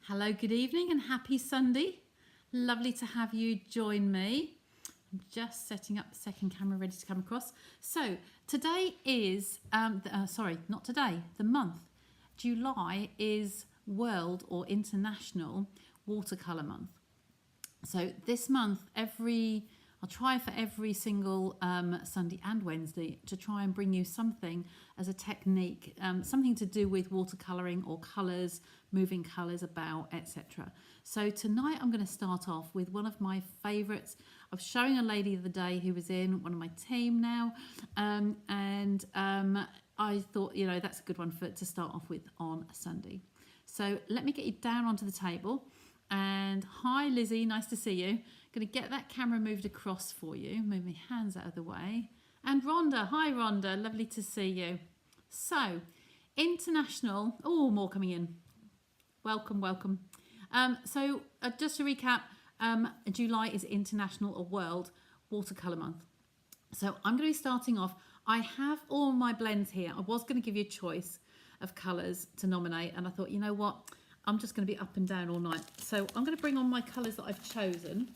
Hello, good evening and happy Sunday. Lovely to have you join me. I'm just setting up the second camera ready to come across. So today is, not today, the month. July is World or International Watercolour Month. So this month, I'll try for every single Sunday and Wednesday to try and bring you something as a technique, something to do with watercolouring or colours, moving colours about, etc. So tonight I'm going to start off with one of my favourites. I was showing a lady the other day who was in one of my team now, and I thought, you know, that's a good one to start off with on a Sunday. So let me get you down onto the table. And hi Lizzie, nice to see you. I'm going to get that camera moved across for you. Move my hands out of the way. And Rhonda, hi Rhonda, lovely to see you. So, international, oh, more coming in. Welcome, welcome. Just to recap, July is International or World Watercolour Month. So I'm going to be starting off. I have all my blends here. I was going to give you a choice of colours to nominate, and I thought, you know what? I'm just going to be up and down all night. So I'm going to bring on my colours that I've chosen.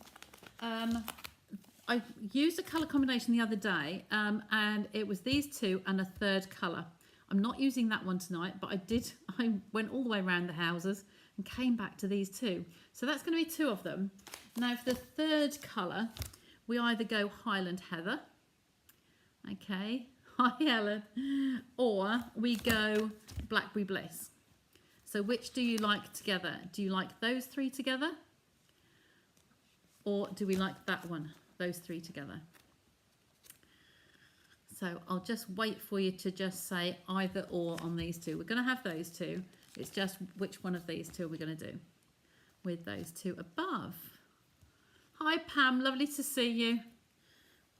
I used a colour combination the other day, and it was these two and a third colour. I'm not using that one tonight, but I went all the way around the houses and came back to these two. So that's going to be two of them. Now for the third colour, we either go Highland Heather, okay, hi Helen, or we go Blackberry Bliss. So which do you like together? Do you like those three together? Or do we like that one, those three together? So I'll just wait for you to just say either or on these two. We're going to have those two. It's just which one of these two are we going to do with those two above. Hi Pam, lovely to see you.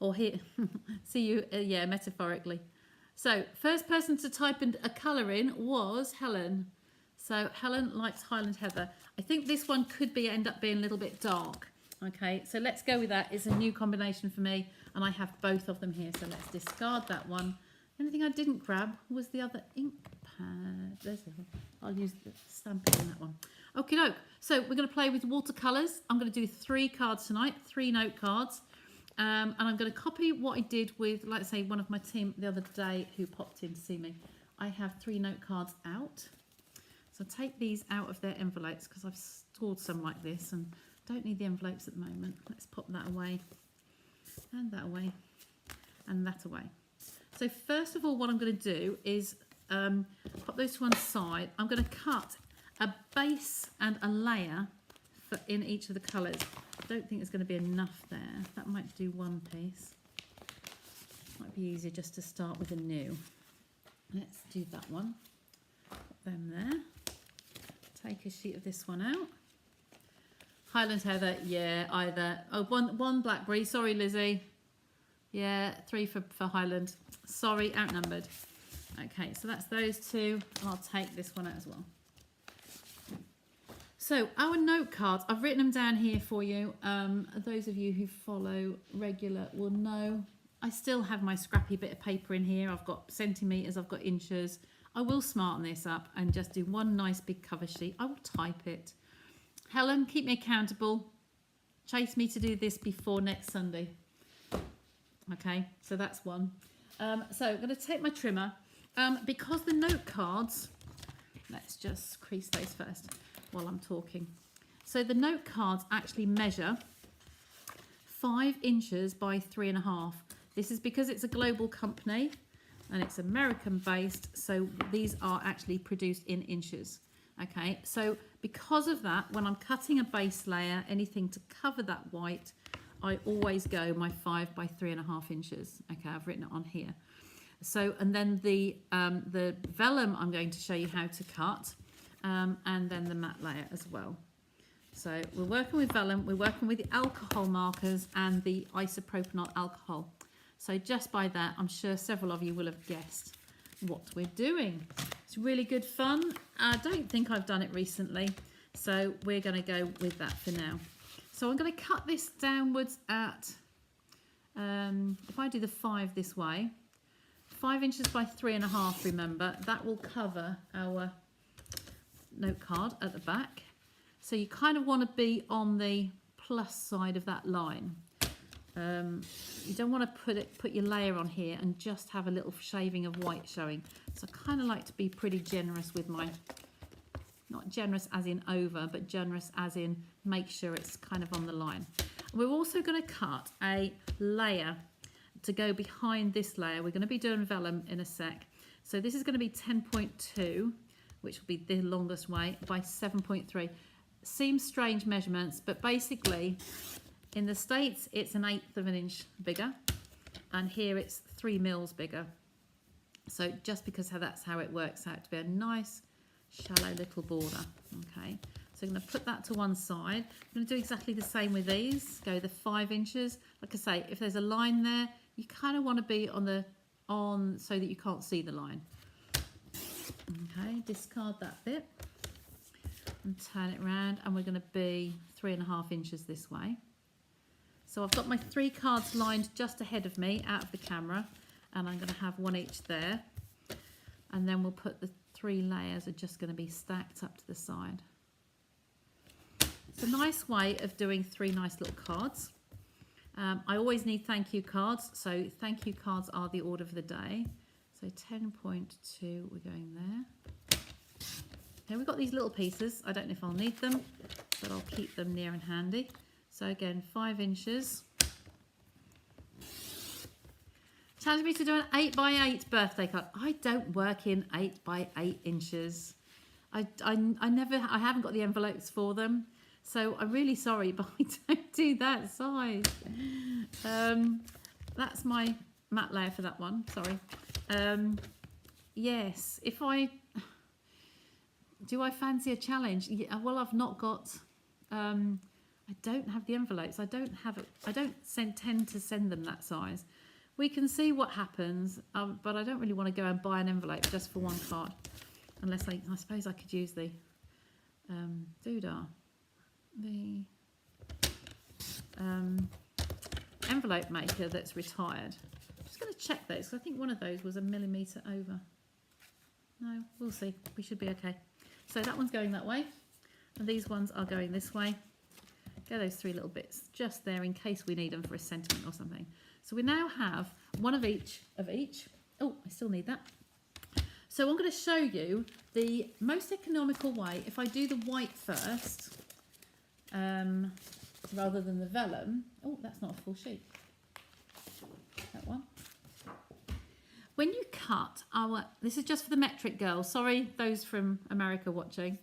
Or here, see you, yeah, metaphorically. So first person to type in a colour in was Helen. So Helen likes Highland Heather. I think this one could end up being a little bit dark. Okay, so let's go with that. It's a new combination for me, and I have both of them here. So let's discard that one. The only thing I didn't grab was the other ink pad. There's the one. I'll use the stamping on that one. Okie doke. So we're going to play with watercolours. I'm going to do 3 cards tonight, 3 note cards. And I'm going to copy what I did with, like I say, one of my team the other day who popped in to see me. I have 3 note cards out. So take these out of their envelopes because I've stored some like this and don't need the envelopes at the moment. Let's pop that away and that away and that away. So first of all, what I'm going to do is pop those to one side. I'm going to cut a base and a layer in each of the colours. I don't think there's going to be enough there. That might do one piece. Might be easier just to start with a new. Let's do that one. Put them there. Take a sheet of this one out. Highland Heather, yeah, either. Oh, one blackberry. Sorry, Lizzie. Yeah, 3 for Highland. Sorry, outnumbered. Okay, so that's those two. I'll take this one out as well. So our note cards, I've written them down here for you. Those of you who follow regular will know I still have my scrappy bit of paper in here. I've got centimetres, I've got inches. I will smarten this up and just do one nice big cover sheet. I will type it. Helen, keep me accountable. Chase me to do this before next Sunday. Okay, so that's one. So I'm going to take my trimmer. Because the note cards, let's just crease those first while I'm talking. So the note cards actually measure 5 inches by 3.5. This is because it's a global company and it's American based, so these are actually produced in inches. Okay, so because of that, when I'm cutting a base layer, anything to cover that white, I always go my 5 by 3.5 inches. Okay, I've written it on here. So, and then the vellum I'm going to show you how to cut, and then the matte layer as well. So we're working with vellum, we're working with the alcohol markers and the isopropanol alcohol. So just by that, I'm sure several of you will have guessed what we're doing. It's really good fun. I don't think I've done it recently, so we're going to go with that for now. So I'm going to cut this downwards at, if I do the 5 this way, 5 inches by 3.5, remember, that will cover our note card at the back. So you kind of want to be on the plus side of that line. You don't want to put your layer on here and just have a little shaving of white showing. So I kind of like to be pretty generous with my, not generous as in over, but generous as in make sure it's kind of on the line. We're also going to cut a layer to go behind this layer. We're going to be doing vellum in a sec. So this is going to be 10.2, which will be the longest way, by 7.3. Seems strange measurements, but basically in the States it's 1/8 of an inch bigger, and here it's 3 mils bigger. So just because that's how it works out to be a nice shallow little border. Okay, so I'm going to put that to one side. I'm going to do exactly the same with these. Go the 5 inches. Like I say, if there's a line there, you kind of want to be on so that you can't see the line. Okay, discard that bit and turn it around, and we're going to be 3.5 inches this way. So I've got my 3 cards lined just ahead of me out of the camera, and I'm going to have one each there, and then we'll put the 3 layers are just going to be stacked up to the side. It's a nice way of doing 3 nice little cards. I always need thank you cards, so thank you cards are the order of the day. So 10.2, we're going there. Okay, we've got these little pieces. I don't know if I'll need them, but I'll keep them near and handy. So again, 5 inches. Challenge me to do an 8x8 birthday card. I don't work in 8x8 inches. I haven't got the envelopes for them. So I'm really sorry, but I don't do that size. That's my matte layer for that one, sorry. Yes, do I fancy a challenge? Yeah, well, I've not got, I don't have the envelopes. I don't tend to send them that size. We can see what happens, but I don't really want to go and buy an envelope just for one card. Unless I suppose I could use the doodah. The envelope maker that's retired. I'm just going to check those, because I think one of those was 1 millimetre over. No, we'll see. We should be okay. So that one's going that way, and these ones are going this way. Go those 3 little bits just there in case we need them for a sentiment or something. So we now have one of each. Oh, I still need that. So I'm going to show you the most economical way. If I do the white first, rather than the vellum. Oh, that's not a full sheet. That one. When you cut this is just for the metric girls. Sorry, those from America watching.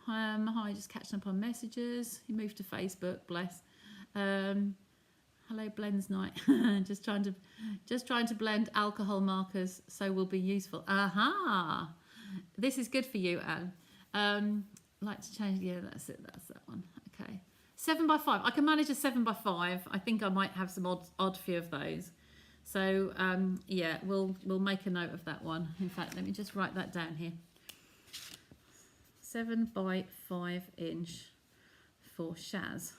Hi, just catching up on messages. You moved to Facebook, bless. Hello, blends night. just trying to blend alcohol markers so will be useful. Aha! This is good for you, Anne. Like to change. Yeah, that's it. That's that one. Okay. 7x5. I can manage a 7x5. I think I might have some odd few of those. So yeah, we'll make a note of that one. In fact, let me just write that down here. 7x5 inch for Shaz.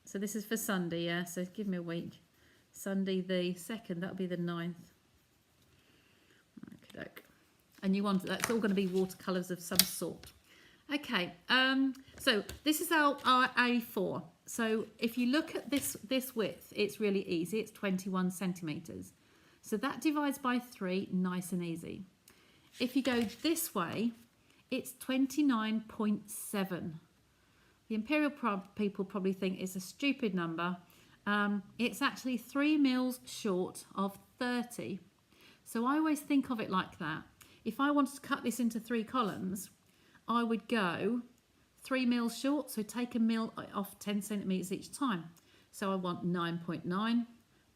So this is for Sunday, yeah. So give me a week. Sunday the 2nd. That'll be the 9th. Okay. And you want that's all going to be watercolours of some sort. Okay. So this is our A4. So if you look at this width, it's really easy. It's 21 centimetres. So that divides by 3, nice and easy. If you go this way, it's 29.7. The Imperial people probably think it's a stupid number. It's actually 3 mils short of 30. So I always think of it like that. If I wanted to cut this into 3 columns, I would go 3 mils short, so take a mil off 10 centimetres each time. So I want 9.9,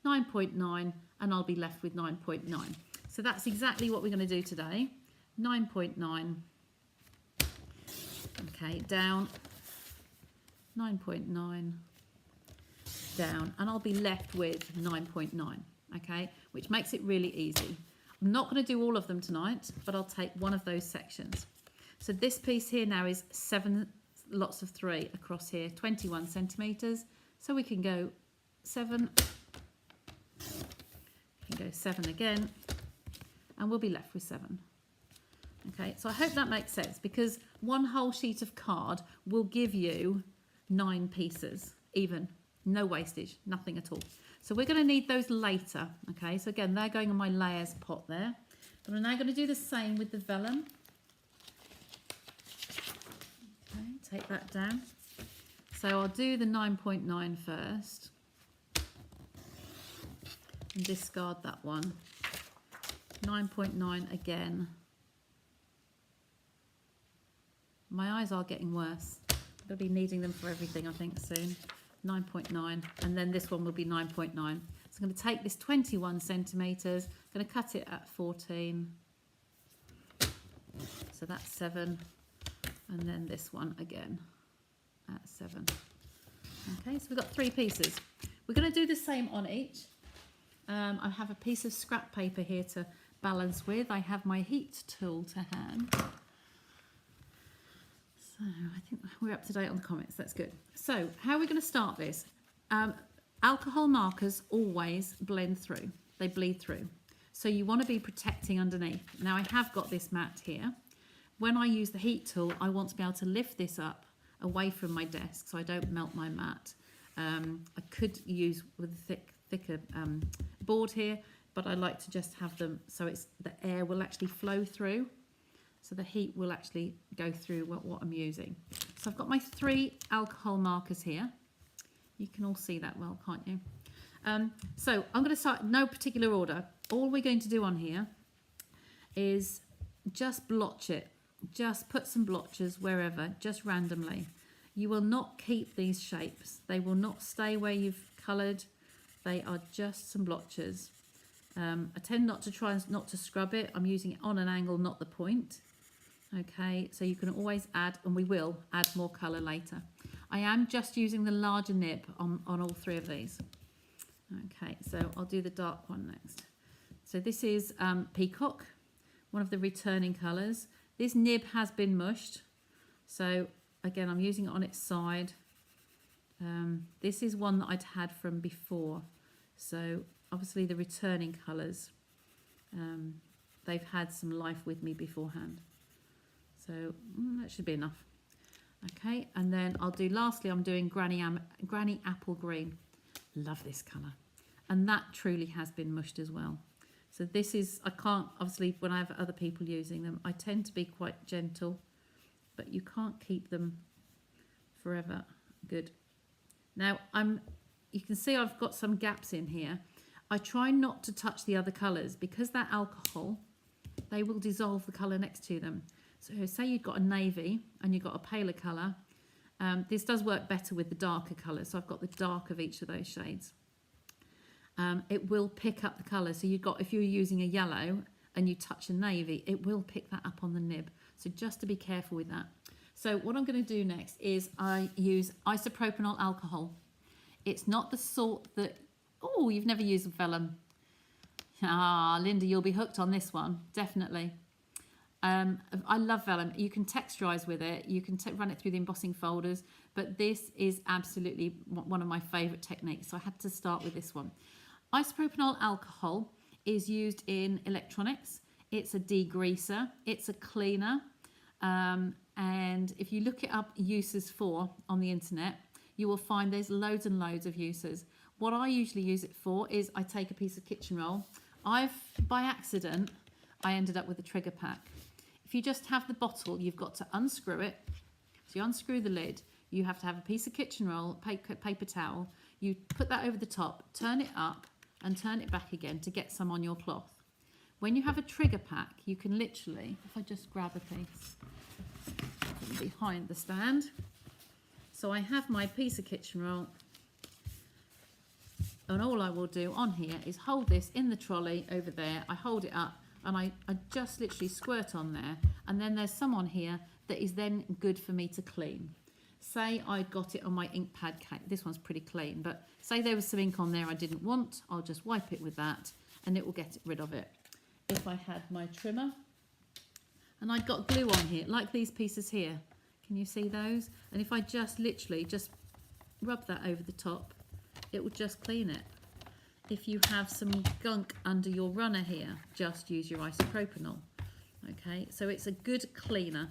9.9, and I'll be left with 9.9. So that's exactly what we're going to do today. 9.9. Okay, down. 9.9 down, and I'll be left with 9.9. Okay, which makes it really easy. I'm not going to do all of them tonight, but I'll take one of those sections. So this piece here now is 7 lots of 3 across here, 21 centimetres. So we can go 7, we can go 7 again, and we'll be left with 7. Okay, so I hope that makes sense, because one whole sheet of card will give you 9 pieces, even, no wastage, nothing at all. So we're going to need those later. Okay, so again, they're going on my layers pot there. But I'm now going to do the same with the vellum. Okay, take that down. So I'll do the 9.9 first and discard that one. 9.9 again. My eyes are getting worse. I'm going to be needing them for everything, I think, soon. 9.9, and then this one will be 9.9. So I'm going to take this 21 centimetres, going to cut it at 14. So that's 7, and then this one again at 7. Okay, so we've got 3 pieces. We're going to do the same on each. I have a piece of scrap paper here to balance with. I have my heat tool to hand. So I think we're up to date on the comments. That's good. So how are we going to start this? Alcohol markers always blend through. They bleed through. So you want to be protecting underneath. Now I have got this mat here. When I use the heat tool, I want to be able to lift this up away from my desk so I don't melt my mat. I could use with a thicker board here, but I like to just have them so it's the air will actually flow through. So the heat will actually go through what I'm using. So I've got my 3 alcohol markers here. You can all see that well, can't you? So I'm going to start no particular order. All we're going to do on here is just blotch it. Just put some blotches wherever, just randomly. You will not keep these shapes. They will not stay where you've coloured. They are just some blotches. I tend not to scrub it. I'm using it on an angle, not the point. Okay, so you can always add, and we will add more colour later. I am just using the larger nib on all 3 of these. Okay, so I'll do the dark one next. So this is Peacock, one of the returning colours. This nib has been mushed. So again, I'm using it on its side. This is one that I'd had from before. So obviously the returning colours, they've had some life with me beforehand. So that should be enough. Okay, and then I'll do, lastly, I'm doing Granny Apple Green. Love this colour. And that truly has been mushed as well. So this is, I can't, obviously when I have other people using them, I tend to be quite gentle, but you can't keep them forever. Good. Now you can see I've got some gaps in here. I try not to touch the other colours because that alcohol, they will dissolve the colour next to them. So say you've got a navy and you've got a paler colour. This does work better with the darker colours. So I've got the dark of each of those shades. It will pick up the colour. So you've got, if you're using a yellow and you touch a navy, it will pick that up on the nib. So just to be careful with that. So what I'm going to do next is I use isopropanol alcohol. It's not the sort that, oh, you've never used vellum. Ah, Linda, you'll be hooked on this one, definitely. I love vellum. You can texturize with it. You can run it through the embossing folders, but this is absolutely one of my favorite techniques. So I had to start with this one. Isopropanol alcohol is used in electronics. It's a degreaser. It's a cleaner. And if you look it up uses for on the internet, you will find there's loads and loads of uses. What I usually use it for is I take a piece of kitchen roll. By accident, I ended up with a trigger pack. If you just have the bottle, you've got to unscrew it. So you unscrew the lid. You have to have a piece of kitchen roll, paper towel. You put that over the top, turn it up and turn it back again to get some on your cloth. When you have a trigger pack, you can literally, if I just grab a piece from behind the stand. So I have my piece of kitchen roll. And all I will do on here is hold this in the trolley over there. I hold it up. And I just literally squirt on there. And then there's some on here that is then good for me to clean. Say I got it on my ink pad. This one's pretty clean. But say there was some ink on there I didn't want. I'll just wipe it with that. And it will get rid of it. If I had my trimmer. And I've got glue on here. Like these pieces here. Can you see those? And if I just literally just rub that over the top. It will just clean it. If you have some gunk under your runner here, just use your isopropanol. Okay, so it's a good cleaner.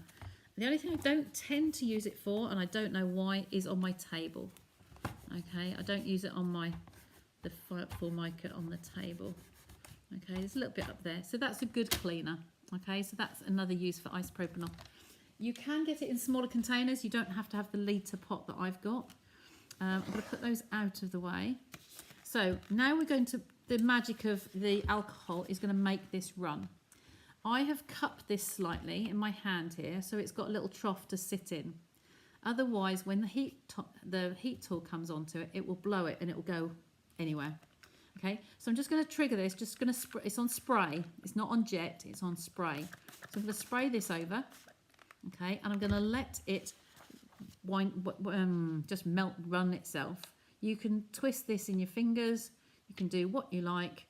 The only thing I don't tend to use it for, and I don't know why, is on my table. Okay, I don't use it on the Formica on the table. Okay, there's a little bit up there. So that's a good cleaner. Okay, so that's another use for isopropanol. You can get it in smaller containers. You don't have to have the litre pot that I've got. I'm going to put those out of the way. So now we're going to, the magic of the alcohol is going to make this run. I have cupped this slightly in my hand here, so it's got a little trough to sit in. Otherwise, when the heat tool comes onto it, it will blow it and it will go anywhere. Okay, so I'm just going to trigger this. Just going to spray. It's on spray. It's not on jet. It's on spray. So I'm going to spray this over. Okay, and I'm going to let it just melt, run itself. You can twist this in your fingers. You can do what you like.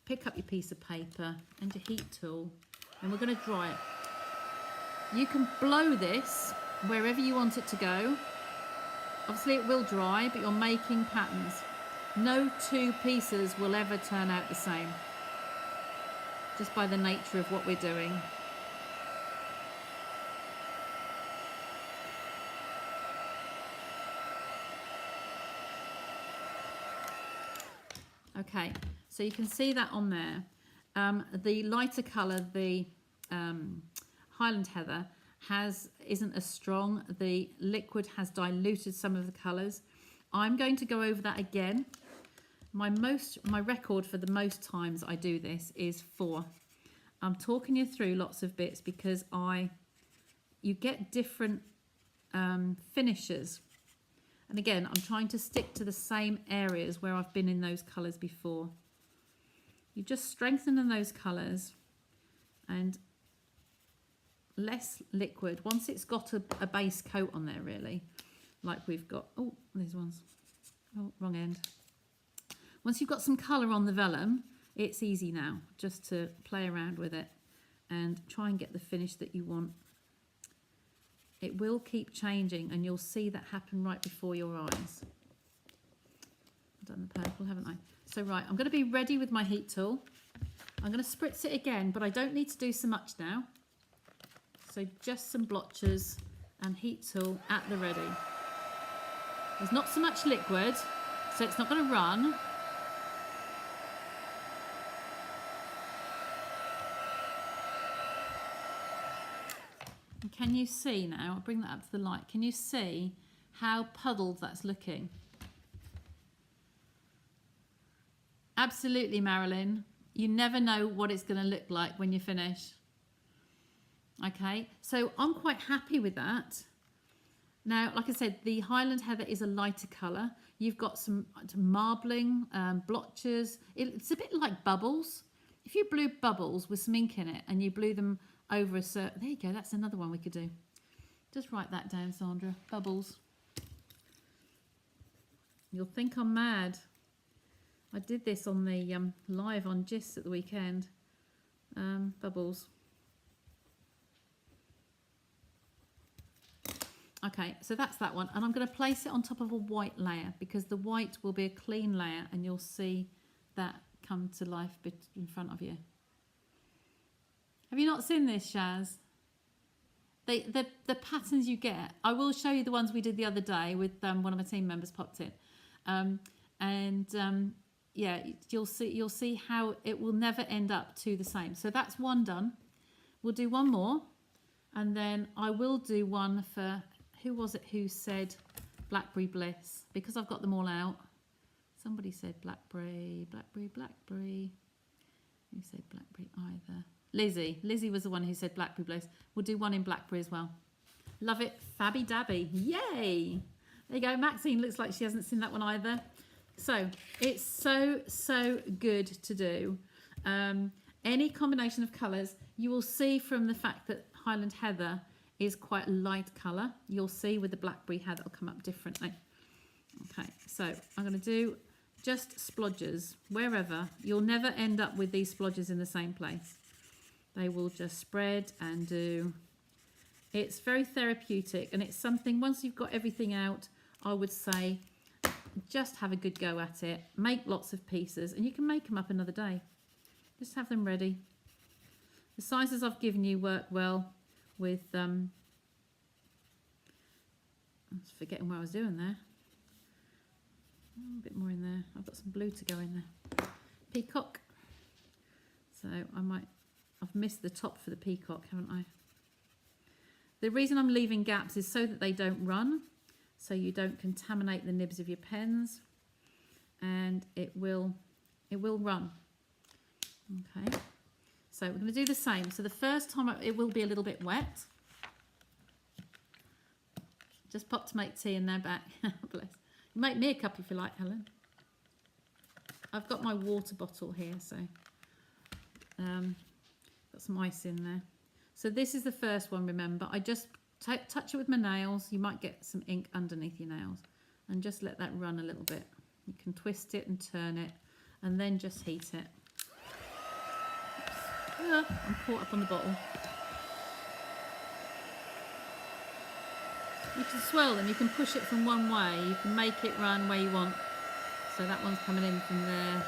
Pick up your piece of paper and your heat tool, and we're going to dry it. You can blow this wherever you want it to go. Obviously it will dry, but you're making patterns. No two pieces will ever turn out the same, just by the nature of what we're doing. Okay, so you can see that on there. The lighter colour, the Highland Heather, isn't as strong. The liquid has diluted some of the colours. I'm going to go over that again. My record for the most times I do this is 4. I'm talking you through lots of bits because you get different finishes. And again, I'm trying to stick to the same areas where I've been in those colours before. You just strengthen in those colours and less liquid. Once it's got a base coat on there, really, like we've got, oh, these ones, oh, wrong end. Once you've got some colour on the vellum, it's easy now just to play around with it and try and get the finish that you want. It will keep changing and you'll see that happen right before your eyes. I've done the purple, haven't I? So right, I'm going to be ready with my heat tool. I'm going to spritz it again, but I don't need to do so much now. So just some blotches and heat tool at the ready. There's not so much liquid, so it's not going to run. And can you see now, I'll bring that up to the light, can you see how puddled that's looking? Absolutely, Marilyn. You never know what it's going to look like when you finish. Okay, so I'm quite happy with that. Now, like I said, the Highland Heather is a lighter colour. You've got some marbling, blotches. It's a bit like bubbles. If you blew bubbles with some ink in it and you blew them over a certain... There you go, that's another one we could do. Just write that down, Sandra. Bubbles. You'll think I'm mad. I did this on the live on Gist at the weekend. Bubbles. Okay, so that's that one. And I'm going to place it on top of a white layer because the white will be a clean layer and you'll see that come to life in front of you. Have you not seen this, Shaz? The patterns you get, I will show you the ones we did the other day with one of my team members popped in. Yeah, you'll see how it will never end up to the same. So that's one done. We'll do one more. And then I will do one for... Who was it who said Blackberry Bliss? Because I've got them all out. Somebody said Blackberry. Who said Blackberry either? Lizzie. Lizzie was the one who said Blackberry Bliss. We'll do one in Blackberry as well. Love it. Fabby dabby. Yay! There you go. Maxine looks like she hasn't seen that one either. So it's so good to do. Any combination of colours. You will see from the fact that Highland Heather is quite a light colour. You'll see with the Blackberry how that'll come up differently. Okay, so I'm going to do just splodges wherever. You'll never end up with these splodges in the same place. They will just spread and do. It's very therapeutic and it's something, once you've got everything out, I would say just have a good go at it. Make lots of pieces and you can make them up another day. Just have them ready. The sizes I've given you work well with, I was forgetting what I was doing there. A bit more in there. I've got some blue to go in there. Peacock. So I've missed the top for the peacock, haven't I? The reason I'm leaving gaps is so that they don't run, so you don't contaminate the nibs of your pens, and it will run. Okay, so we're going to do the same. So the first time it will be a little bit wet. Just pop to make tea and now back. Bless. Make me a cup if you like, Helen. I've got my water bottle here, so got some ice in there. So this is the first one, remember. I just touch it with my nails. You might get some ink underneath your nails. And just let that run a little bit. You can twist it and turn it and then just heat it. Oops. I'm caught up on the bottle. You can swirl them. You can push it from one way. You can make it run where you want. So that one's coming in from there.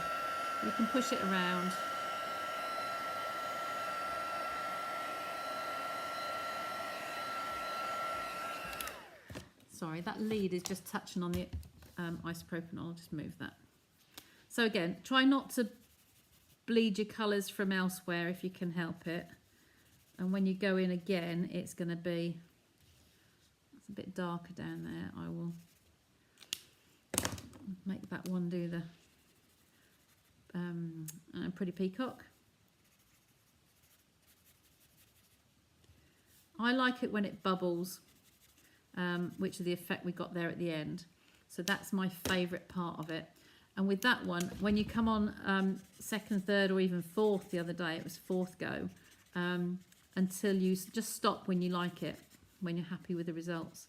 You can push it around. Sorry, that lead is just touching on the isopropanol. I'll just move that. So again, try not to bleed your colours from elsewhere if you can help it. And when you go in again, it's going to be, it's a bit darker down there. I will make that one do the pretty peacock. I like it when it bubbles. Which is the effect we got there at the end. So that's my favourite part of it. And with that one, when you come on second, third or even fourth, the other day it was fourth go, until you just stop when you like it, when you're happy with the results.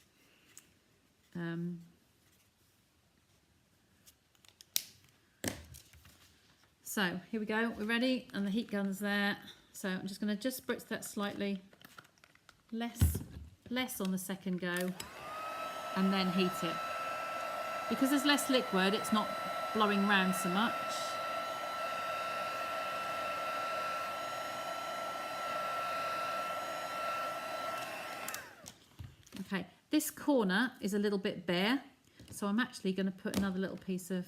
So here we go, we're ready, and the heat gun's there. So I'm just going to just spritz that slightly less on the second go, and then heat it. Because there's less liquid, it's not blowing around so much. Okay, this corner is a little bit bare, so I'm actually going to put another little piece of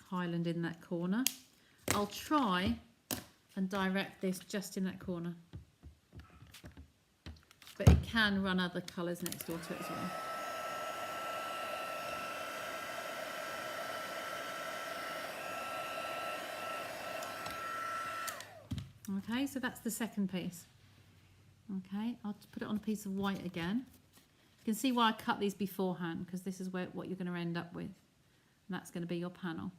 Highland in that corner. I'll try and direct this just in that corner. But it can run other colours next door to it as well. Okay, so that's the second piece. Okay, I'll put it on a piece of white again. You can see why I cut these beforehand, because this is what you're going to end up with. And that's going to be your panel.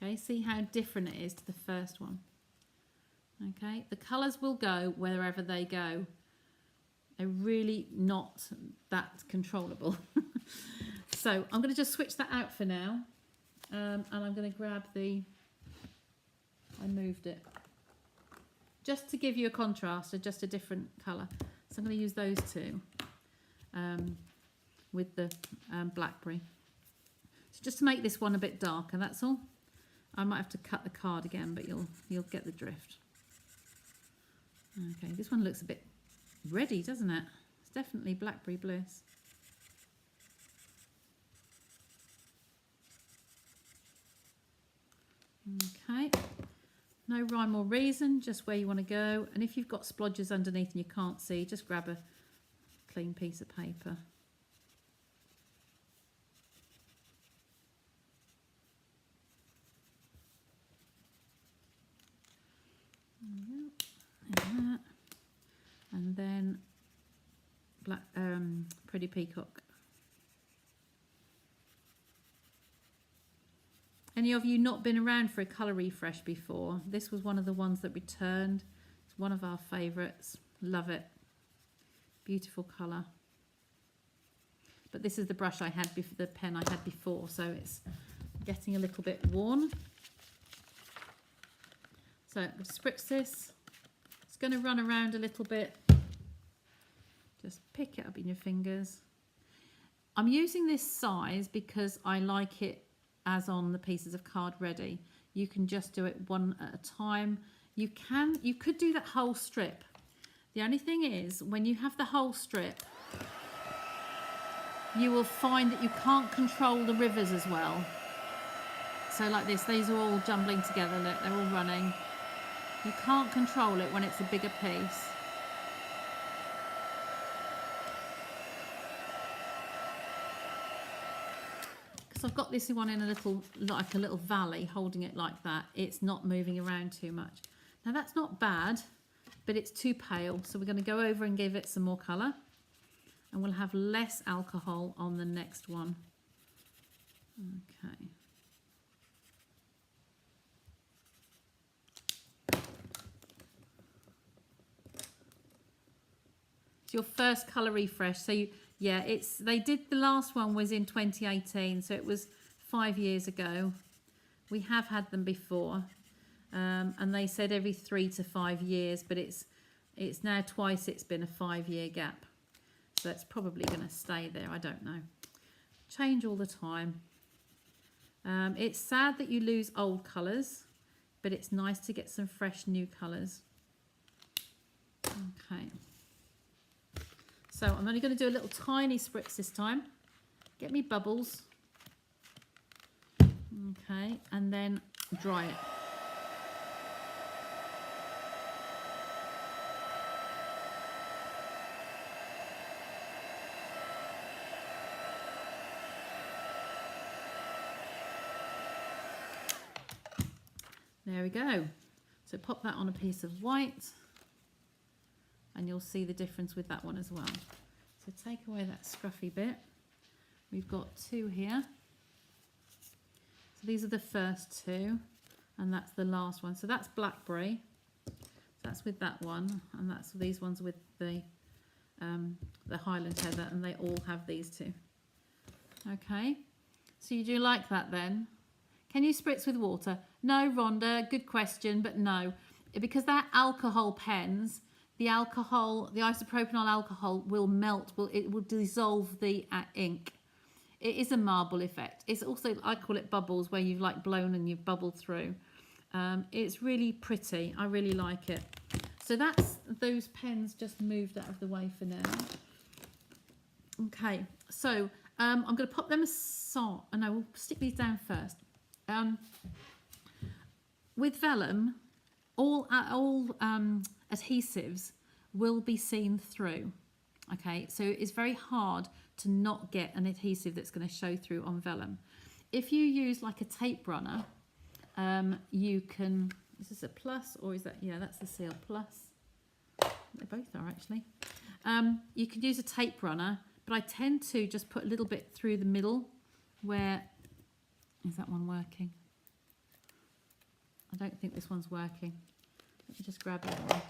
Okay, see how different it is to the first one. Okay, the colours will go wherever they go. They're really not that controllable. So I'm going to just switch that out for now. And I'm going to grab I moved it. Just to give you a contrast, or just a different colour. So I'm going to use those two with the blackberry. So just to make this one a bit darker, that's all. I might have to cut the card again, but you'll get the drift. Okay, this one looks a bit ready, doesn't it? It's definitely Blackberry Bliss. Okay, no rhyme or reason, just where you want to go. And if you've got splodges underneath and you can't see, just grab a clean piece of paper. And then pretty peacock. Any of you not been around for a colour refresh before? This was one of the ones that returned. It's one of our favourites. Love it. Beautiful colour. But this is the brush I had before, the pen I had before, so it's getting a little bit worn. So I'm going to spritz this. It's going to run around a little bit. Just pick it up in your fingers. I'm using this size because I like it as on the pieces of card ready. You can just do it one at a time. You could do that whole strip. The only thing is, when you have the whole strip, you will find that you can't control the rivers as well. So like this, these are all jumbling together, look, they're all running. You can't control it when it's a bigger piece. Because I've got this one in a little valley, holding it like that. It's not moving around too much. Now that's not bad, but it's too pale. So we're going to go over and give it some more colour. And we'll have less alcohol on the next one. Okay. It's your first colour refresh. So they did, the last one was in 2018, so it was 5 years ago. We have had them before, and they said every 3 to 5 years, but it's now twice it's been a 5-year gap. So it's probably going to stay there, I don't know. Change all the time. It's sad that you lose old colours, but it's nice to get some fresh new colours. Okay. So I'm only going to do a little tiny spritz this time. Get me bubbles. Okay, and then dry it. There we go. So pop that on a piece of white, and you'll see the difference with that one as well. So take away that scruffy bit. We've got 2 here. So these are the first 2, and that's the last one. So that's blackberry. That's with that one, and that's these ones with the Highland heather, and they all have these 2. Okay. So you do like that then? Can you spritz with water? No, Rhonda, good question, but no. Because they're alcohol pens, the isopropanol alcohol will melt, it will dissolve the ink. It is a marble effect. It's also, I call it bubbles, where you've like blown and you've bubbled through. It's really pretty. I really like it. So that's those pens just moved out of the way for now. Okay, so I'm going to pop them aside. No, we'll stick these down first. With vellum, all adhesives will be seen through. Okay, so it's very hard to not get an adhesive that's going to show through on vellum. If you use like a tape runner, you can, is this a plus or is that, yeah, that's the seal plus. They both are actually. You can use a tape runner, but I tend to just put a little bit through the middle where, is that one working? I don't think this one's working. Let me just grab that one.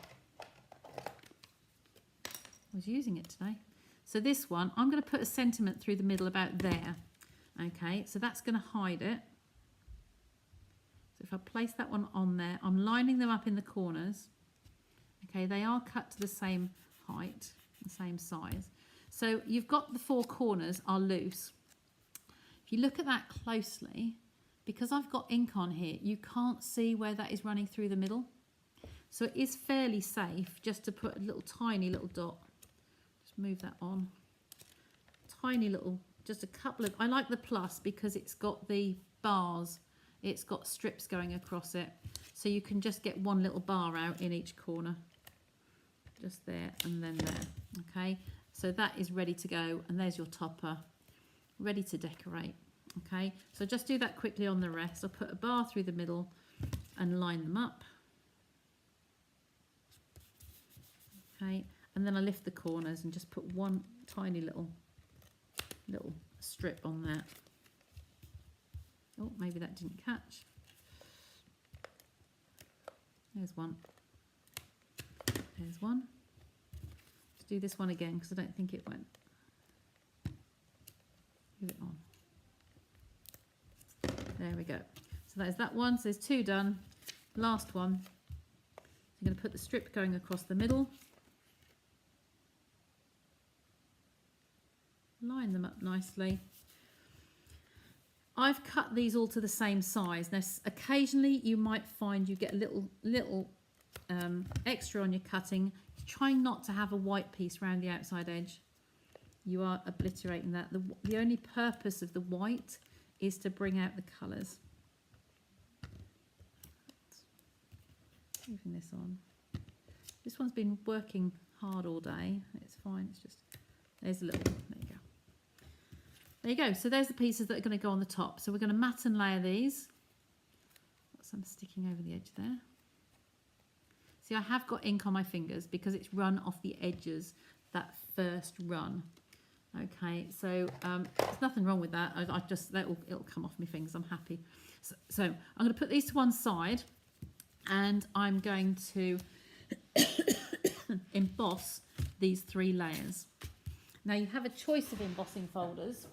I was using it today. So this one, I'm going to put a sentiment through the middle about there. Okay, so that's going to hide it. So if I place that one on there, I'm lining them up in the corners. Okay, they are cut to the same height, the same size. So you've got the 4 corners are loose. If you look at that closely, because I've got ink on here, you can't see where that is running through the middle. So it is fairly safe just to put a little tiny little dot. Just move that on. Tiny little, just a couple of, I like the plus because it's got the bars. It's got strips going across it. So you can just get one little bar out in each corner. Just there and then there. Okay, so that is ready to go. And there's your topper, ready to decorate. Okay, so just do that quickly on the rest. I'll put a bar through the middle and line them up. Okay, and then I lift the corners and just put one tiny little strip on that. Oh, maybe that didn't catch. There's one. There's one. Let's do this one again because I don't think it went. Give it on. There we go. So that is that one. So there's 2 done. Last one. So I'm going to put the strip going across the middle. Line them up nicely. I've cut these all to the same size. Now, occasionally you might find you get a little extra on your cutting, trying not to have a white piece around the outside edge. You are obliterating that. The only purpose of the white is to bring out the colours. Moving this on. This one's been working hard all day. It's fine. It's just, there's a little, there you go. There you go. So there's the pieces that are going to go on the top. So we're going to mat and layer these. Got some sticking over the edge there. See, I have got ink on my fingers because it's run off the edges, that first run. Okay, so there's nothing wrong with that. I just, it'll come off my fingers. I'm happy. So I'm going to put these to one side and I'm going to emboss these 3 layers. Now you have a choice of embossing folders.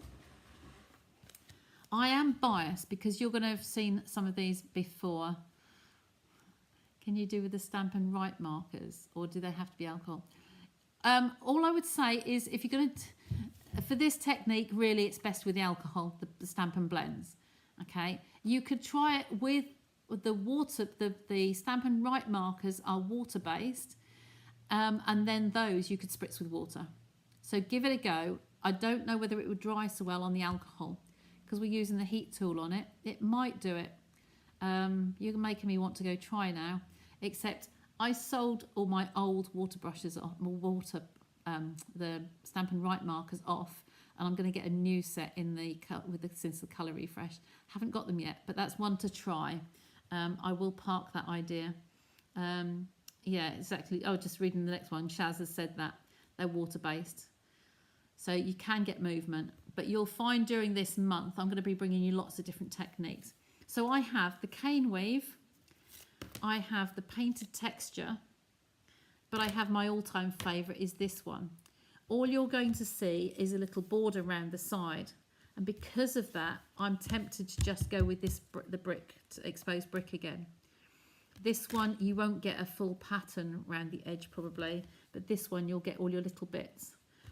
I am biased because you're going to have seen some of these before. Can you do with the Stampin' Right markers, or do they have to be alcohol? All I would say is if you're going to, for this technique, really it's best with the alcohol, the Stampin' Blends. Okay, you could try it with the water. The Stampin' Right markers are water based, and then those you could spritz with water. So give it a go. I don't know whether it would dry so well on the alcohol because we're using the heat tool on it. It might do it. You're making me want to go try now. Except I sold all my old water brushes off, the Stampin' Right markers off, and I'm going to get a new set in since the colour refresh. Haven't got them yet, but that's one to try. I will park that idea. Yeah, exactly. Oh, just reading the next one. Shaz has said that they're water based, so you can get movement. But you'll find during this month I'm going to be bringing you lots of different techniques. So I have the cane weave, I have the painted texture, but I have my all-time favourite is this one. All you're going to see is a little border around the side, and because of that I'm tempted to just go with this, the brick, exposed brick again. This one you won't get a full pattern around the edge probably, but this one you'll get all your little bits.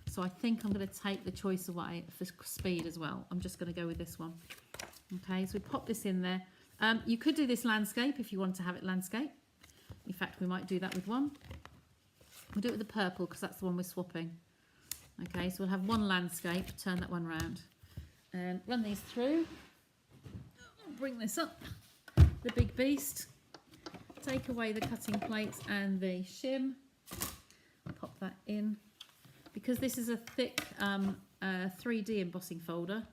So I think I'm going to take the choice away for speed as well. I'm just going to go with this one. Okay, so we pop this in there. You could do this landscape if you want to have it landscape. In fact, we might do that with one. We'll do it with the purple because that's the one we're swapping. Okay, so we'll have one landscape, turn that one round. And run these through. Bring this up, the big beast. Take away the cutting plates and the shim. Pop that in. Because this is a thick 3D embossing folder,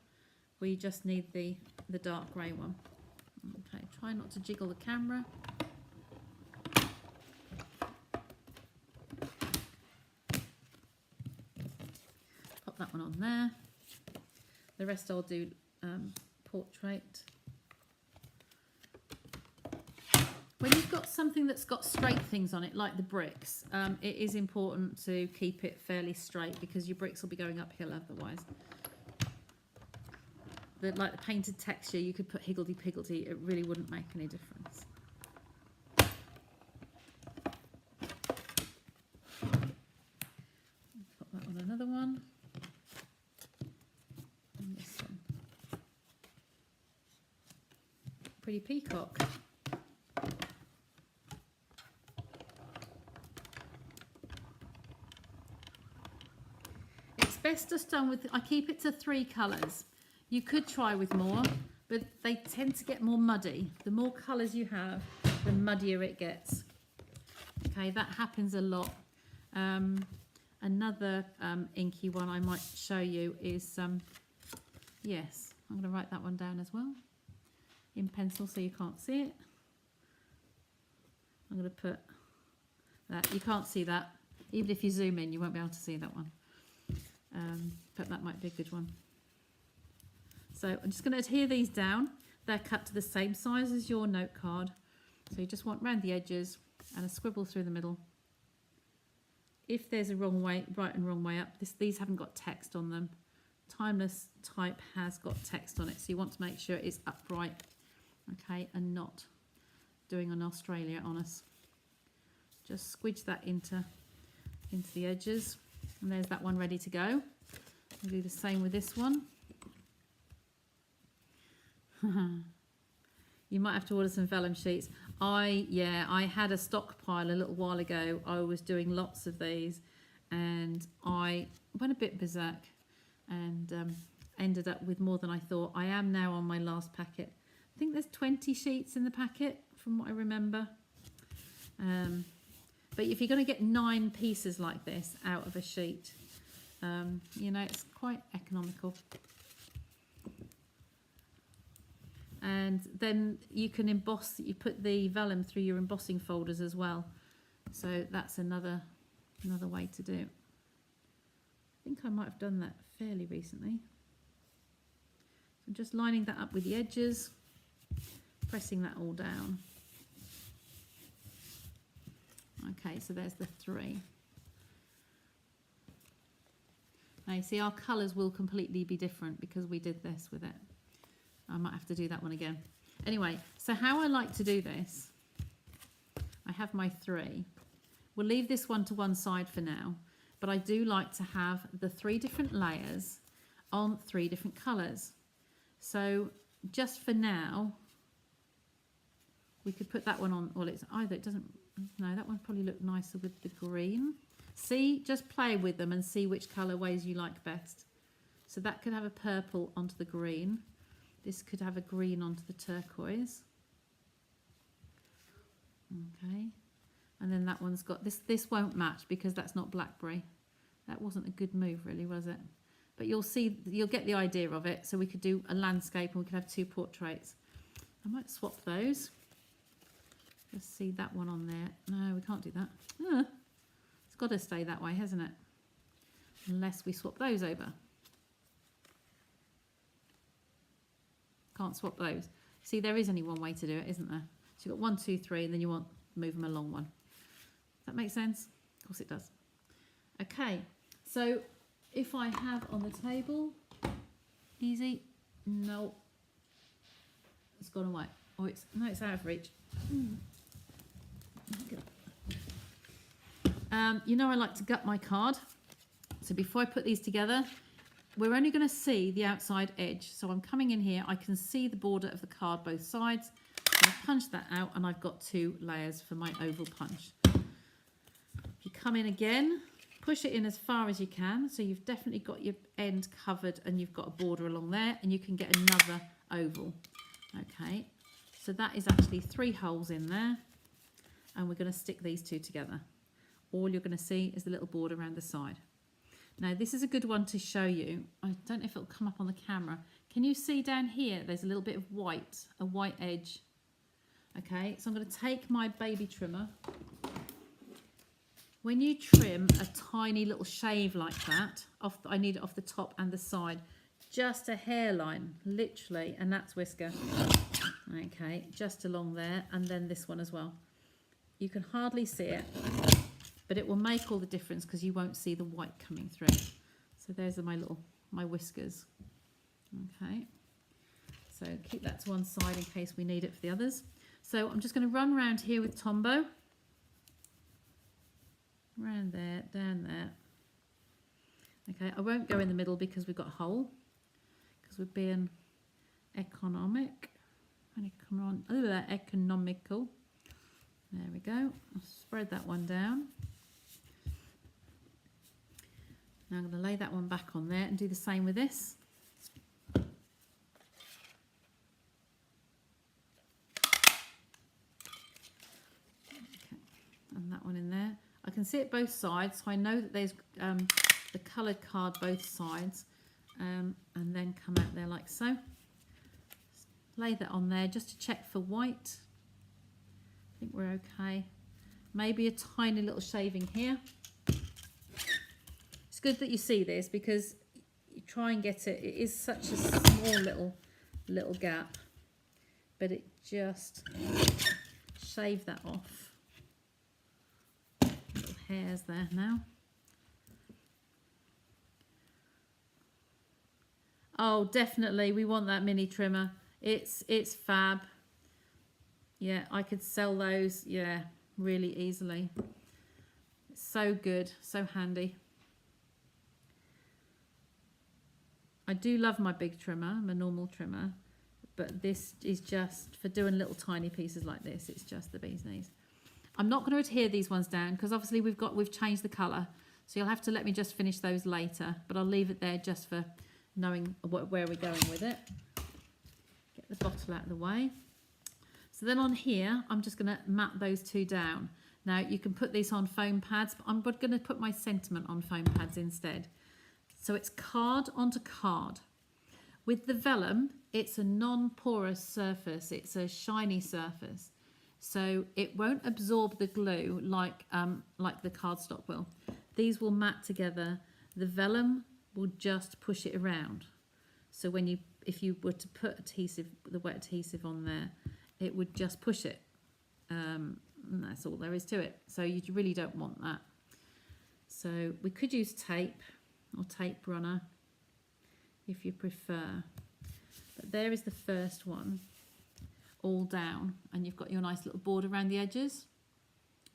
we just need the dark grey one. Okay, try not to jiggle the camera. Pop that one on there. The rest I'll do portrait. When you've got something that's got straight things on it, like the bricks, it is important to keep it fairly straight because your bricks will be going uphill otherwise. Like the painted texture, you could put higgledy-piggledy, it really wouldn't make any difference. Put that on another one. And this one. Pretty peacock. It's best just done with, I keep it to 3 colours. You could try with more, but they tend to get more muddy. The more colours you have, the muddier it gets. Okay, that happens a lot. Another inky one I might show you is, yes, I'm going to write that one down as well in pencil so you can't see it. I'm going to put that. You can't see that. Even if you zoom in, you won't be able to see that one. But that might be a good one. So I'm just going to adhere these down. They're cut to the same size as your note card. So you just want round the edges and a scribble through the middle. If there's a wrong way, right and wrong way up, these haven't got text on them. Timeless type has got text on it, so you want to make sure it's upright, okay, and not doing an Australia on us. Just squidge that into the edges, and there's that one ready to go. We'll do the same with this one. You might have to order some vellum sheets. I had a stockpile a little while ago. I was doing lots of these and I went a bit berserk and ended up with more than I thought. I am now on my last packet. I think there's 20 sheets in the packet from what I remember. But if you're going to get 9 pieces like this out of a sheet, you know, it's quite economical. And then you can emboss, you put the vellum through your embossing folders as well. So that's another way to do it. I think I might have done that fairly recently. So I'm just lining that up with the edges, pressing that all down. Okay, so there's the 3. Now you see our colours will completely be different because we did this with it. I might have to do that one again. Anyway, so how I like to do this, I have my 3. We'll leave this one to one side for now, but I do like to have the 3 different layers on 3 different colours. So just for now, we could put that one on, well, it's either, it doesn't, no, that one probably look nicer with the green. See, just play with them and see which colourways you like best. So that could have a purple onto the green. This could have a green onto the turquoise. Okay. And then that one's got, this won't match because that's not blackberry. That wasn't a good move really, was it? But you'll see, you'll get the idea of it. So we could do a landscape and we could have 2 portraits. I might swap those. Just see that one on there. No, we can't do that. It's got to stay that way, hasn't it? Unless we swap those over. Can't swap those. See, there is only one way to do it, isn't there? So you've got 1, 2, 3, and then you want to move them along one. Does that make sense? Of course it does. Okay, so if I have on the table, easy, no, it's gone away. Oh, it's out of reach. You know I like to gut my card. So before I put these together, we're only going to see the outside edge. So I'm coming in here, I can see the border of the card both sides. I punch that out and I've got 2 layers for my oval punch. You come in again, push it in as far as you can. So you've definitely got your end covered and you've got a border along there and you can get another oval. Okay, so that is actually 3 holes in there and we're going to stick these 2 together. All you're going to see is the little border around the side. Now this is a good one to show you. I don't know if it'll come up on the camera. Can you see down here there's a little bit of white, a white edge. Okay, so I'm going to take my baby trimmer. When you trim a tiny little shave like that, I need it off the top and the side. Just a hairline, literally, and that's whisker. Okay, just along there, and then this one as well. You can hardly see it, but it will make all the difference because you won't see the white coming through. So there's my whiskers. Okay, so keep that to one side in case we need it for the others. So I'm just going to run around here with Tombow. Around there, down there. Okay, I won't go in the middle because we've got a hole. Because we're being economical. There we go. I'll spread that one down. Now I'm going to lay that one back on there and do the same with this. Okay, and that one in there. I can see it both sides, so I know that there's the coloured card both sides, and then come out there like so. Lay that on there just to check for white. I think we're okay. Maybe a tiny little shaving here. It's good that you see this because you try and get it. It is such a small little gap, but it just shave that off. Little hairs there now. Oh, definitely, we want that mini trimmer. It's fab. Yeah, I could sell those, yeah, really easily. It's so good, so handy. I do love my big trimmer, my normal trimmer, but this is just for doing little tiny pieces like this. It's just the bee's knees. I'm not going to adhere these ones down because obviously we've changed the colour, so you'll have to let me just finish those later, but I'll leave it there just for knowing where we're going with it. Get the bottle out of the way. So then on here, I'm just going to mat those two down. Now you can put these on foam pads, but I'm going to put my sentiment on foam pads instead. So it's card onto card. With the vellum, it's a non-porous surface. It's a shiny surface. So it won't absorb the glue like the cardstock will. These will mat together. The vellum will just push it around. So if you were to put the wet adhesive on there, it would just push it. And that's all there is to it. So you really don't want that. So we could use tape or tape runner if you prefer. But there is the first one, all down, and you've got your nice little border around the edges.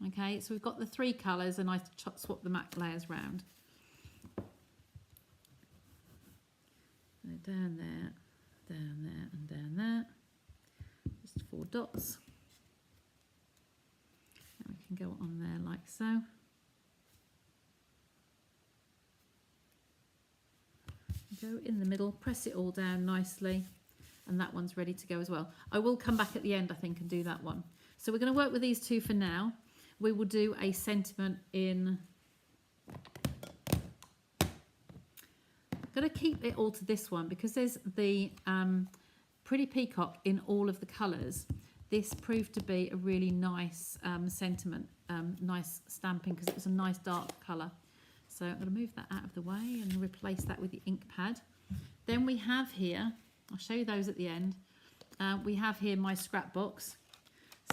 Okay, so we've got the three colours, and I swap the MAC layers round. So down there, and down there. Just 4 dots. And we can go on there like so. Go in the middle, press it all down nicely, and that one's ready to go as well. I will come back at the end, I think, and do that one. So we're going to work with these two for now. We will do a sentiment in... I'm going to keep it all to this one because there's the Pretty Peacock in all of the colours. This proved to be a really nice sentiment, nice stamping because it was a nice dark colour. So I'm going to move that out of the way and replace that with the ink pad. Then we have here, I'll show you those at the end, we have here my scrap box.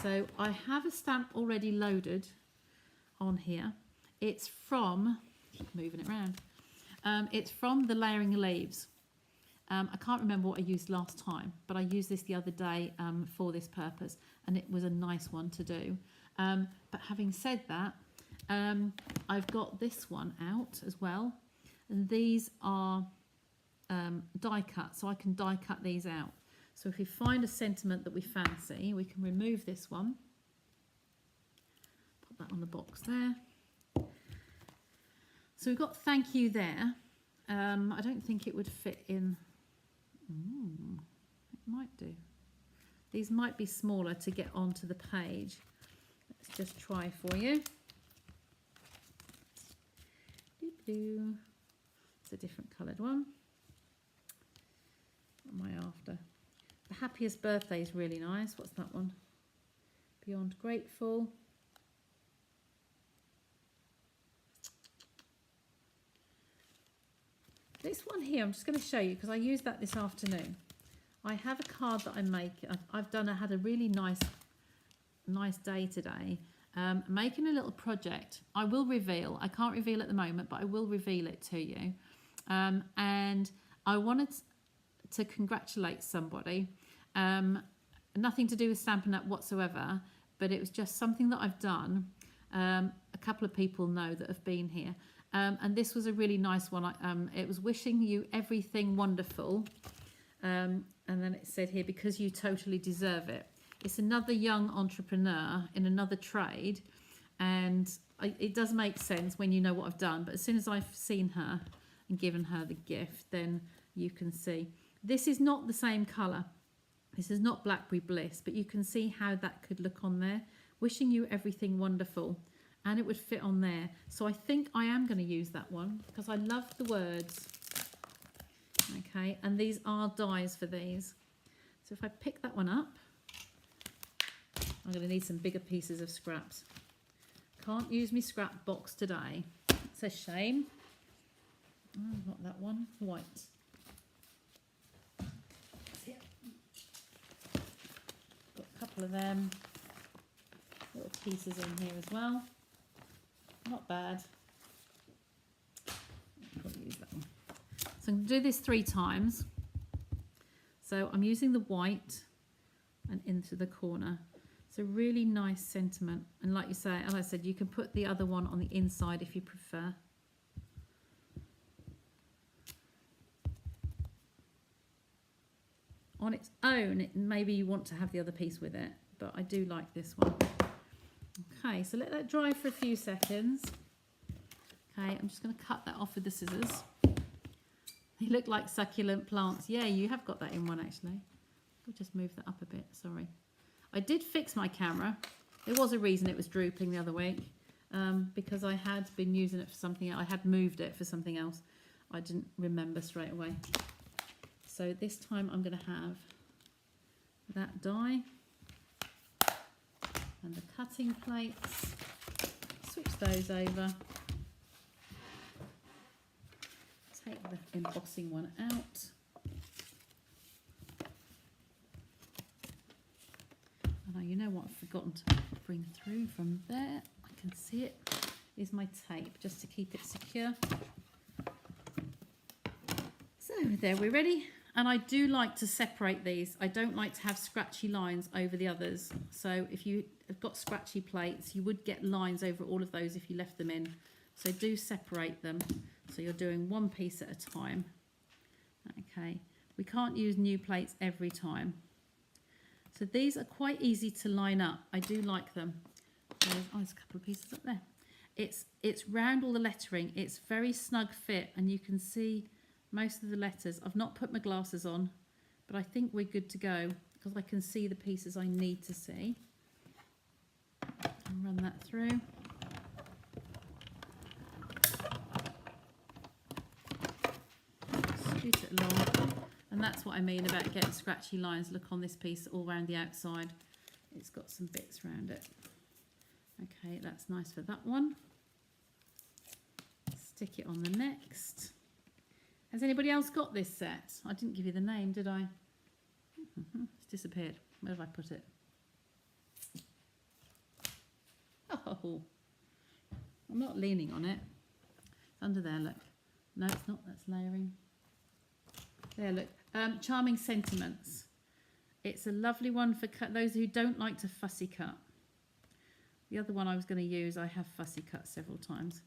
So I have a stamp already loaded on here. It's from, keep moving it around, it's from the Layering Leaves. I can't remember what I used last time, but I used this the other day for this purpose, and it was a nice one to do. But having said that, I've got this one out as well, and these are die cut, so I can die cut these out. So if we find a sentiment that we fancy, we can remove this one, put that on the box there. So we've got thank you there. I don't think it would fit in. It might do. These might be smaller to get onto the page. Let's just try for you. It's a different coloured one. What am I after? The Happiest Birthday is really nice. What's that one? Beyond Grateful. This one here, I'm just going to show you because I used that this afternoon. I have a card that I make. I had a really nice day today. Making a little project. I will reveal. I can't reveal at the moment, but I will reveal it to you. And I wanted to congratulate somebody. Nothing to do with Stampin' Up whatsoever, but it was just something that I've done. A couple of people know that have been here. And this was a really nice one. It was wishing you everything wonderful. And then it said here, because you totally deserve it. It's another young entrepreneur in another trade. And it does make sense when you know what I've done. But as soon as I've seen her and given her the gift, then you can see. This is not the same colour. This is not Blackberry Bliss, but you can see how that could look on there. Wishing you everything wonderful. And it would fit on there. So I think I am going to use that one because I love the words. Okay, and these are dies for these. So if I pick that one up, I'm going to need some bigger pieces of scraps. Can't use my scrap box today. It's a shame. Oh, not that one. White. Yeah. Got a couple of them. Little pieces in here as well. Not bad. I'll probably use that one. So I'm going to do this 3 times. So I'm using the white and into the corner. It's a really nice sentiment. And like you say, as I said, you can put the other one on the inside if you prefer. on its own, maybe you want to have the other piece with it, but I do like this one. Okay, so let that dry for a few seconds. Okay, I'm just going to cut that off with the scissors. They look like succulent plants. Yeah, you have got that in one actually. I'll just move that up a bit, sorry. I did fix my camera. There was a reason it was drooping the other week, because I had been using it for something else. I had moved it for something else. I didn't remember straight away. So this time I'm going to have that die and the cutting plates. Switch those over. Take the embossing one out. Oh, you know what I've forgotten to bring through from there? I can see it. Is my tape, just to keep it secure. So there, we're ready. And I do like to separate these. I don't like to have scratchy lines over the others. So if you have got scratchy plates, you would get lines over all of those if you left them in. So do separate them. So you're doing one piece at a time. Okay, we can't use new plates every time. So these are quite easy to line up. I do like them. There's a couple of pieces up there. It's round all the lettering. It's very snug fit, and you can see most of the letters. I've not put my glasses on, but I think we're good to go because I can see the pieces I need to see. I'll run that through. Scoot it along. And that's what I mean about getting scratchy lines. Look on this piece all around the outside. It's got some bits around it. Okay, that's nice for that one. Stick it on the next. Has anybody else got this set? I didn't give you the name, did I? It's disappeared. Where have I put it? Oh, I'm not leaning on it. It's under there, look. No, it's not. That's layering. There, look. Charming Sentiments. It's a lovely one for those who don't like to fussy cut. The other one I was going to use, I have fussy cut several times.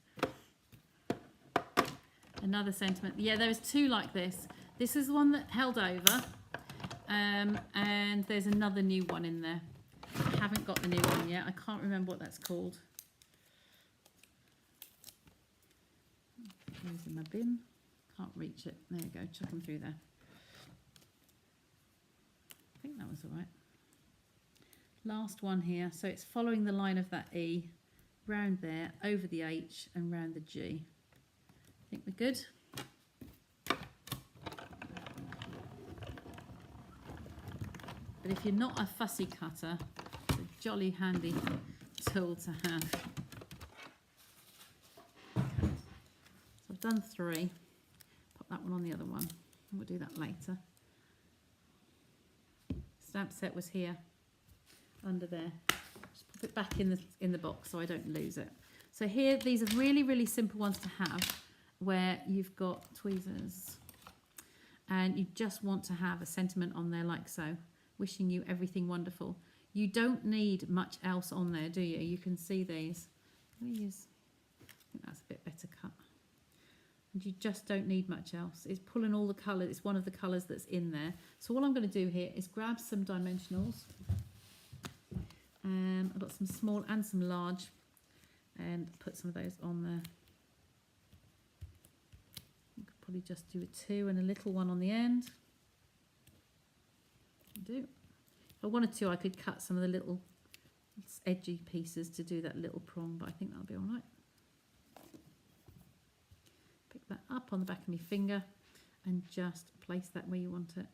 Another sentiment. Yeah, there's two like this. This is the one that held over. And there's another new one in there. I haven't got the new one yet. I can't remember what that's called. Where's in my bin? Can't reach it. There you go. Chuck them through there. I think that was all right. Last one here. So it's following the line of that E, round there, over the H, and round the G. I think we're good. But if you're not a fussy cutter, it's a jolly handy tool to have. Okay. So I've done 3. Pop that one on the other one. We'll do that later. Stamp set was here, under there. Just pop it back in the box so I don't lose it. So here, these are really, really simple ones to have, where you've got tweezers and you just want to have a sentiment on there like so. Wishing you everything wonderful. You don't need much else on there, do you? You can see these. Let me use, I think that's a bit better cut. And you just don't need much else. It's pulling all the colours. It's one of the colours that's in there. So all I'm going to do here is grab some dimensionals. I've got some small and some large, and put some of those on there. You could probably just do a 2 and a little one on the end. Do. If I wanted to, I could cut some of the little edgy pieces to do that little prong, but I think that'll be all right. Pick that up on the back of my finger and just place that where you want it.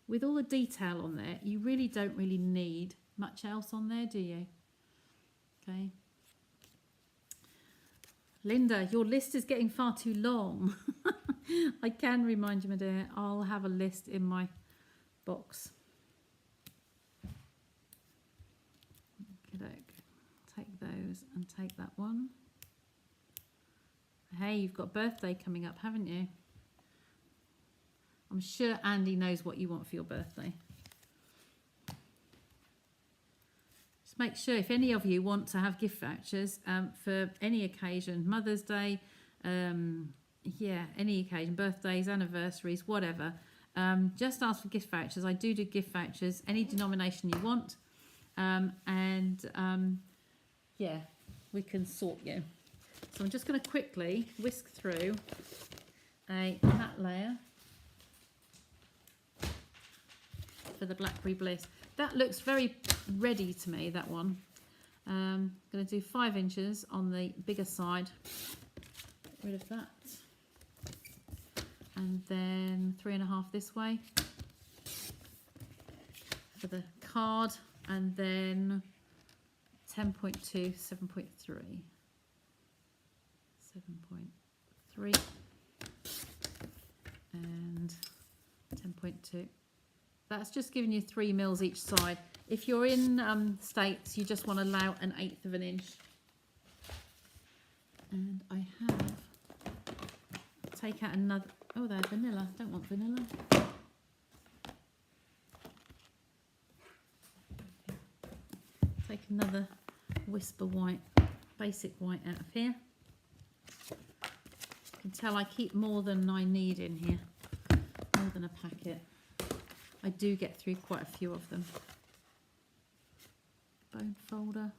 With all the detail on there, you really don't really need much else on there, do you? Okay. Linda, your list is getting far too long. I can remind you, my dear, I'll have a list in my box. Take those and take that one. Hey, you've got a birthday coming up, haven't you? I'm sure Andy knows what you want for your birthday. Just make sure if any of you want to have gift vouchers for any occasion, Mother's Day, yeah, any occasion, birthdays, anniversaries, whatever, just ask for gift vouchers. I do gift vouchers, any denomination you want. Yeah, we can sort you. So I'm just going to quickly whisk through a matte layer for the Blackberry Bliss. That looks very ready to me, that one. I'm going to do 5 inches on the bigger side. Get rid of that. And then 3.5 this way for the card, and then 10.2, 7.3, 7.3, and 10.2. That's just giving you 3 mils each side. If you're in States, you just want to allow 1/8 of an inch. And I have, take out another, oh, there's vanilla. Don't want vanilla. Take another Whisper White, basic white out of here. You can tell I keep more than I need in here, more than a packet. I do get through quite a few of them. Bone folder.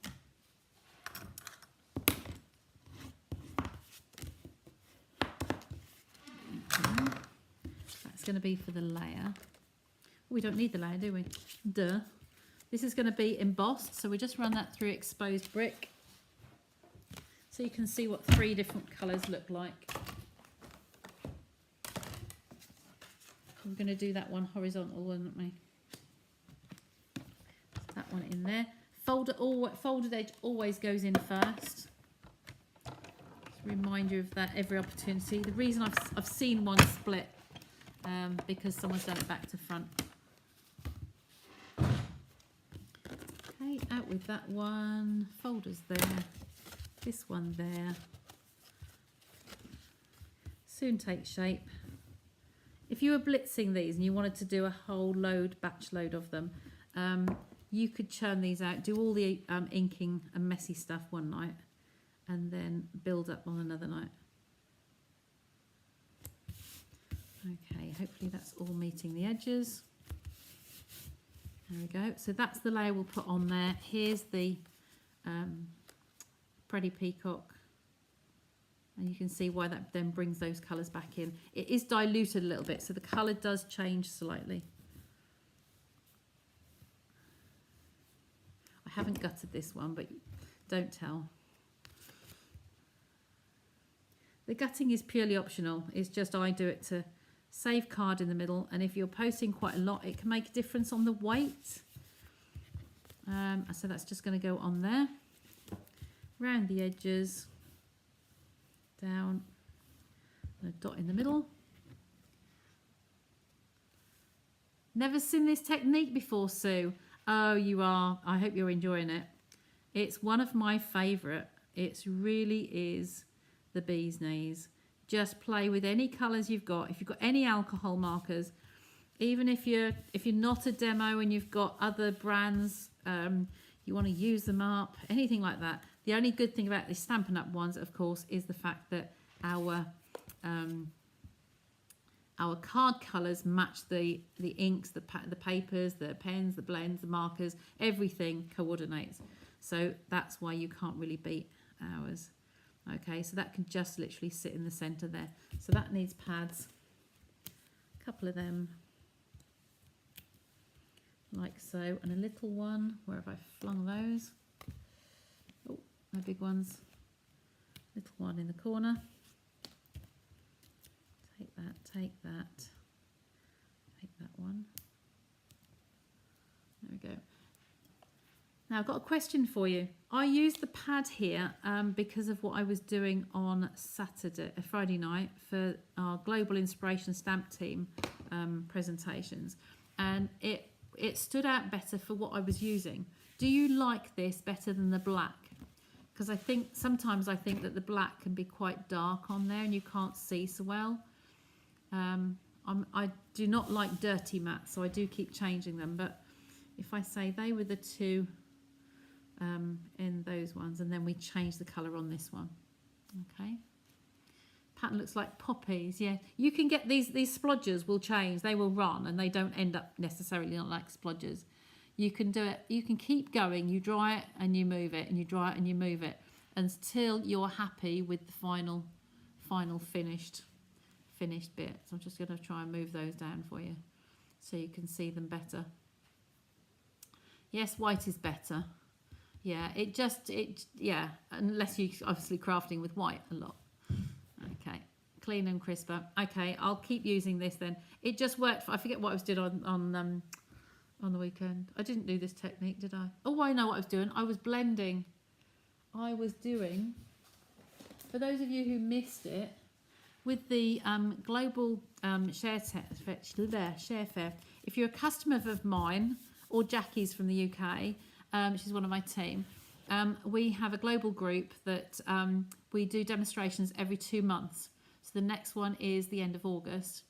That's going to be for the layer. We don't need the layer, do we? Duh. This is going to be embossed, so we just run that through exposed brick. So you can see what 3 different colours look like. We're going to do that one horizontal, aren't we? That one in there. Folded edge always goes in first. Just remind you of that every opportunity. The reason I've seen one split because someone's done it back to front. Okay, out with that one. Folders there. This one there. Soon take shape. If you were blitzing these and you wanted to do a whole batch load of them, you could churn these out, do all the inking and messy stuff one night, and then build up on another night. Okay, hopefully that's all meeting the edges. There we go. So that's the layer we'll put on there. Here's the Pretty Peacock. And you can see why that then brings those colours back in. It is diluted a little bit, so the colour does change slightly. I haven't gutted this one, but don't tell. The gutting is purely optional. It's just I do it to save card in the middle, and if you're posting quite a lot, it can make a difference on the weight. So that's just going to go on there. Round the edges. Down, and a dot in the middle. Never seen this technique before, Sue. Oh, you are. I hope you're enjoying it. It's one of my favourite. It really is the bee's knees. Just play with any colours you've got. If you've got any alcohol markers, even if you're not a demo and you've got other brands, you want to use them up, anything like that. The only good thing about the Stampin' Up ones, of course, is the fact that our card colours match the inks, the papers, the pens, the blends, the markers, everything coordinates. So that's why you can't really beat ours. Okay, so that can just literally sit in the centre there. So that needs pads, a couple of them, like so, and a little one. Where have I flung those? Oh, no big ones. Little one in the corner. Take that, take that, take that one. There we go. Now I've got a question for you. I used the pad here because of what I was doing on Friday night for our Global Inspiration Stamp Team presentations, and it stood out better for what I was using. Do you like this better than the black? Because sometimes I think that the black can be quite dark on there and you can't see so well. I do not like dirty matte, so I do keep changing them. But if I say they were the two in those ones, and then we change the colour on this one. Okay. Pattern looks like poppies. Yeah, you can get these splodgers will change. They will run and they don't end up necessarily not like splodgers. You can do it. You can keep going. You dry it and you move it, and you dry it and you move it until you're happy with the final finished bit. So I'm just going to try and move those down for you so you can see them better. Yes, white is better. Yeah, yeah, unless you obviously crafting with white a lot. Okay, clean and crisper. Okay, I'll keep using this then. It just worked. I forget what I was doing on the weekend. I didn't do this technique, did I? Oh, I know what I was doing. I was blending. I was doing, for those of you who missed it, with the global share fair. If you're a customer of mine or Jackie's from the UK, she's one of my team. We have a global group that we do demonstrations every 2 months. So the next one is the end of August.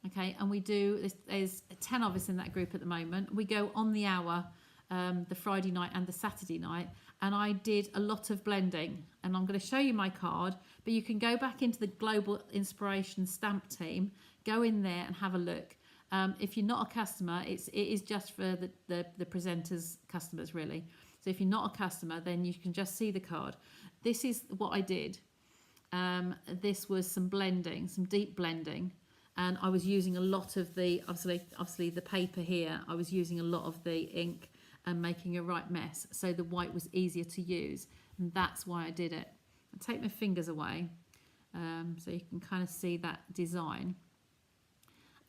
Okay, and we do, there's 10 of us in that group at the moment. We go on the hour, the Friday night and the Saturday night. And I did a lot of blending. And I'm going to show you my card, but you can go back into the Global Inspiration Stamp team, go in there and have a look. If you're not a customer, it is just for the presenters' customers, really. So if you're not a customer, then you can just see the card. This is what I did. This was some blending, some deep blending. And I was using a lot of the, obviously the paper here, I was using a lot of the ink and making a right mess. So the white was easier to use. And that's why I did it. I'll take my fingers away so you can kind of see that design.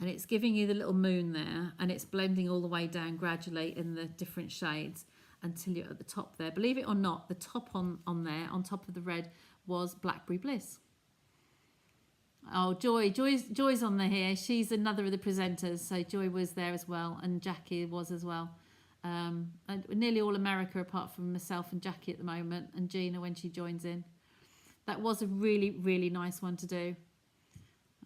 And it's giving you the little moon there, and it's blending all the way down gradually in the different shades until you're at the top there. Believe it or not, the top on there, on top of the red, was Blackberry Bliss. Oh, Joy's on there here. She's another of the presenters, so Joy was there as well, and Jackie was as well. And nearly all America apart from myself and Jackie at the moment, and Gina when she joins in. That was a really, really nice one to do.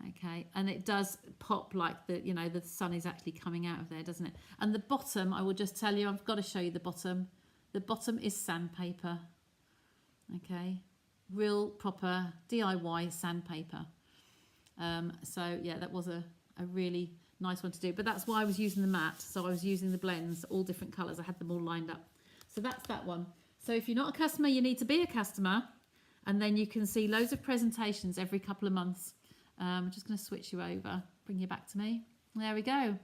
Okay, and it does pop like the, you know, the sun is actually coming out of there, doesn't it? And the bottom, I will just tell you, I've got to show you the bottom. The bottom is sandpaper. Okay, real proper DIY sandpaper. So yeah, that was a really nice one to do, but that's why I was using the matte. So I was using the blends, all different colours. I had them all lined up. So that's that one. So if you're not a customer, you need to be a customer, and then you can see loads of presentations every couple of months. I'm just going to switch you over, bring you back to me. There we go.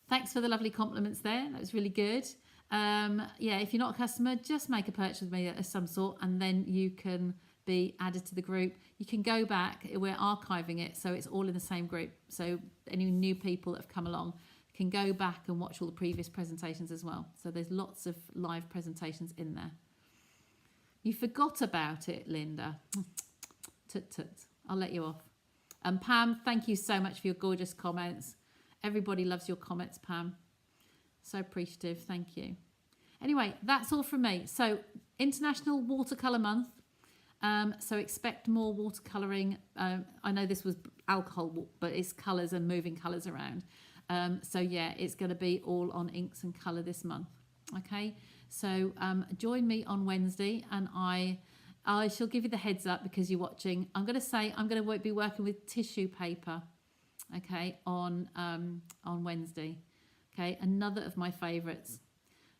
Thanks for the lovely compliments there. That was really good. Yeah, if you're not a customer, just make a purchase with me of some sort, and then you can be added to the group. You can go back. We're archiving it, so it's all in the same group. So any new people that have come along can go back and watch all the previous presentations as well. So there's lots of live presentations in there. You forgot about it, Linda. Tut tut. I'll let you off. And Pam, thank you so much for your gorgeous comments. Everybody loves your comments, Pam. So appreciative. Thank you. Anyway, that's all from me. So International Watercolour Month. So expect more watercolouring. I know this was alcohol, but it's colours and moving colours around. So yeah, it's going to be all on inks and colour this month. Okay, so join me on Wednesday, and I shall give you the heads up because you're watching. I'm going to say I'm going to be working with tissue paper, okay, on Wednesday. Okay, another of my favourites.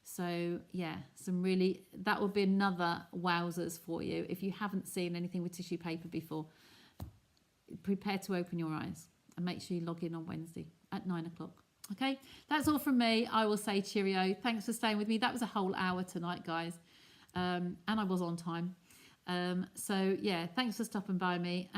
So yeah, that will be another wowzers for you. If you haven't seen anything with tissue paper before, prepare to open your eyes, and make sure you log in on Wednesday at 9 o'clock. Okay, that's all from me. I will say cheerio. Thanks for staying with me. That was a whole hour tonight, guys. And I was on time. So yeah, thanks for stopping by me.